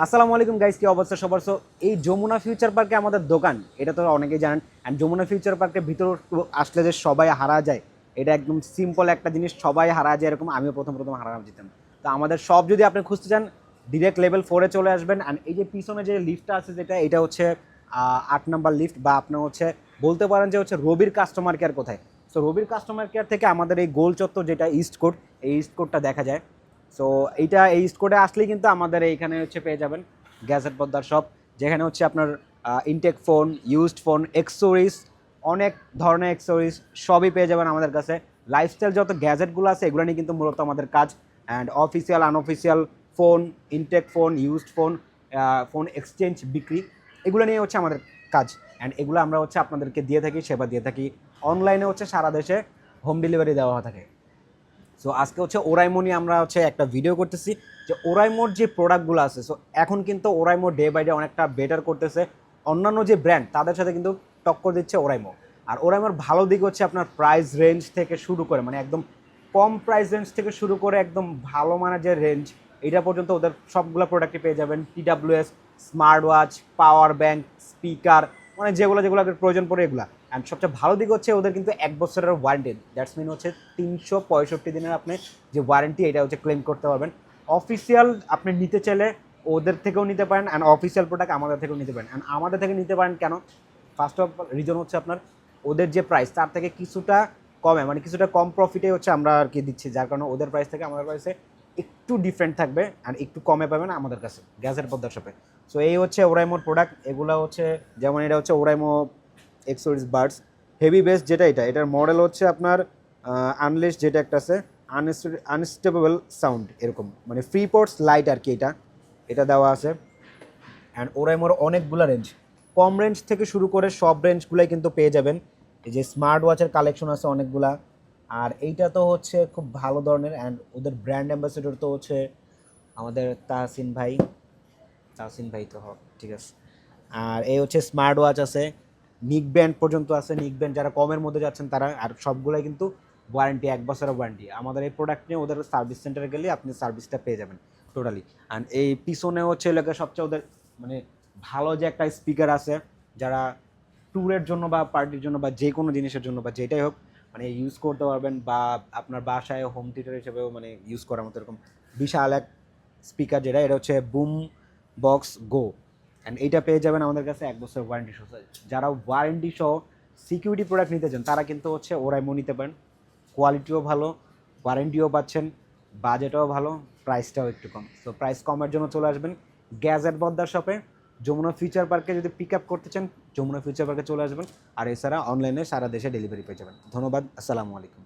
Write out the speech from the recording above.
আসসালামু আলাইকুম গাইস, কি অবস্থা সবার? সো এই যমুনা ফিউচার পার্কে আমাদের দোকান, এটা তো অনেকেই জানেন। অ্যান্ড যমুনা ফিউচার পার্কের ভিতর আসলে যে সবাই হারা যায়, এটা একদম সিম্পল একটা জিনিস। সবাই হারা যায় এরকম, আমিও প্রথম প্রথম হারা যেতাম। তো আমাদের সব যদি আপনি খুঁজতে চান, ডিরেক্ট লেভেল 4-এ চলে আসবেন। অ্যান্ড এই যে পিছনে যে লিফটটা আছে, যেটা এটা হচ্ছে 8 নাম্বার লিফট, বা আপনার হচ্ছে বলতে পারেন যে হচ্ছে রবির কাস্টমার কেয়ার কোথায়। সো রবির কাস্টমার কেয়ার থেকে আমাদের এই গোল চত্বর, যেটা ইস্ট কোর্ট, এই ইস্ট কোর্টটা দেখা যায়। সো এইটা এই ইস্ট কোর্টে আসলেই কিন্তু আমাদের এইখানে হচ্ছে পেয়ে যাবেন গ্যাজেট পদ্মার শপ, যেখানে হচ্ছে আপনার intact phone, used phone, accessories, অনেক ধরনের এক্সেসরিজ সবই পেয়ে যাবেন আমাদের কাছে। লাইফস্টাইল যত গ্যাজেটগুলো আছে এগুলো নিয়ে কিন্তু মূলত আমাদের কাজ। And official unofficial phone, intact phone, used phone, phone exchange বিক্রি, এগুলো নিয়ে হচ্ছে আমাদের কাজ। অ্যান্ড এগুলো আমরা হচ্ছে আপনাদেরকে দিয়ে থাকি, সেবা দিয়ে থাকি। অনলাইনে হচ্ছে সারা দেশে হোম ডেলিভারি দেওয়া থাকে। সো আজকে হচ্ছে ওরাইমো নিয়ে আমরা হচ্ছে একটা ভিডিও করতেছি, যে ওরাইমোর যে প্রোডাক্টগুলো আছে। সো এখন কিন্তু ওরাইমো ডে বাই ডে অনেকটা বেটার করতেছে। অন্যান্য যে ব্র্যান্ড তাদের সাথে কিন্তু টক্কর দিচ্ছে ওরাইমো। আর ওরাইমোর ভালো দিক হচ্ছে আপনার প্রাইস রেঞ্জ থেকে শুরু করে, মানে একদম কম প্রাইস রেঞ্জ থেকে শুরু করে একদম ভালো মানের যে রেঞ্জ, এটা পর্যন্ত ওদের সবগুলো প্রোডাক্টই পেয়ে যাবেন। TWS, smart watch, power bank, speaker, মানে যেগুলো যেগুলো প্রয়োজন পড়ে এগুলা। অ্যান্ড সবচেয়ে ভালো দিক হচ্ছে ওদের কিন্তু 1 বছরের ওয়ারেন্টি, দ্যাটস মিন হচ্ছে 365 দিনের আপনি যে ওয়ারেন্টি, এটা হচ্ছে ক্লেম করতে পারবেন। অফিসিয়াল আপনি নিতে চাইলে ওদের থেকেও নিতে পারেন, অ্যান্ড অফিসিয়াল প্রোডাক্ট আমাদের থেকেও নিতে পারেন। অ্যান্ড আমাদের থেকে নিতে পারেন কেন? ফার্স্ট অফ রিজন হচ্ছে আপনার ওদের যে প্রাইস তার থেকে কিছুটা কমে, মানে কিছুটা কম প্রফিটে হচ্ছে আমরা আর কি দিচ্ছি, যার কারণে ওদের প্রাইস থেকে আমাদের প্রাইসে একটু ডিফারেন্ট থাকবে, অ্যান্ড একটু কমে পাবেন আমাদের কাছে গ্যাসের পদ্মার শপে। সো এই হচ্ছে ওরাইমোর প্রোডাক্ট। এগুলো হচ্ছে যেমন এটা হচ্ছে ওরাইমো এক্সোরিস বার্ডস হেভি বেস, যেটা এটার মডেল হচ্ছে আপনার আনলিশ, যেটা একটা আছে আনস্টেবল সাউন্ড, এরকম মানে ফ্রি পোর্টস লাইট আর কি, এটা দেওয়া আছে। অ্যান্ড ওরাইমোর অনেকগুলো রেঞ্জ, কম রেঞ্জ থেকে শুরু করে সব রেঞ্জগুলোই কিন্তু পেয়ে যাবেন। এই যে স্মার্ট ওয়াচের কালেকশন আছে অনেকগুলা। আর এইটা তো হচ্ছে খুব ভালো ধরনের। অ্যান্ড ওদের ব্র্যান্ড অ্যাম্বাসেডর তো হচ্ছে আমাদের তাহসিন ভাই তো ঠিক আছে। আর এই হচ্ছে স্মার্ট ওয়াচ আছে, নিক ব্যান্ড পর্যন্ত আছে। নিক ব্যান্ড যারা কমের মধ্যে যাচ্ছেন তারা, আর সবগুলোই কিন্তু ওয়ারেন্টি, 1 বছরের ওয়ারেন্টি। আমাদের এই প্রোডাক্ট নিয়ে ওদের সার্ভিস সেন্টারে গেলে আপনি সার্ভিসটা পেয়ে যাবেন টোটালি। অ্যান্ড এই পিছনে হচ্ছে এলাকায় সবচেয়ে ওদের মানে ভালো যে একটা স্পিকার আছে, যারা ট্যুরের জন্য বা পার্টির জন্য বা যে কোনো জিনিসের জন্য বা যেটাই হোক মানে ইউজ করতে পারবেন, বা আপনার বাসায় হোম থিয়েটার হিসেবেও মানে ইউজ করার মতো এরকম বিশাল এক স্পিকার, যেটা এটা হচ্ছে বুম বক্স গো। অ্যান্ড এইটা পেয়ে যাবেন আমাদের কাছে 1 বছর ওয়ারেন্টি সহ। যারা ওয়ারেন্টি সহ সিকিউরিটি প্রোডাক্ট নিতে চান তারা কিন্তু হচ্ছে ওরাইমো নিতে পারেন। কোয়ালিটিও ভালো, ওয়ারেন্টিও পাচ্ছেন, বাজেটও ভালো, প্রাইসটাও একটু কম। সো প্রাইস কমের জন্য চলে আসবেন গ্যাজেট বদ্দার শপে। যমুনা ফিউচার পার্কে যদি পিক আপ করতে চান, যমুনা ফিউচার পার্কে চলে আসবেন। আর এছাড়া অনলাইনে সারা দেশে ডেলিভারি পেয়ে যাবেন। ধন্যবাদ, আসসালামু আলাইকুম।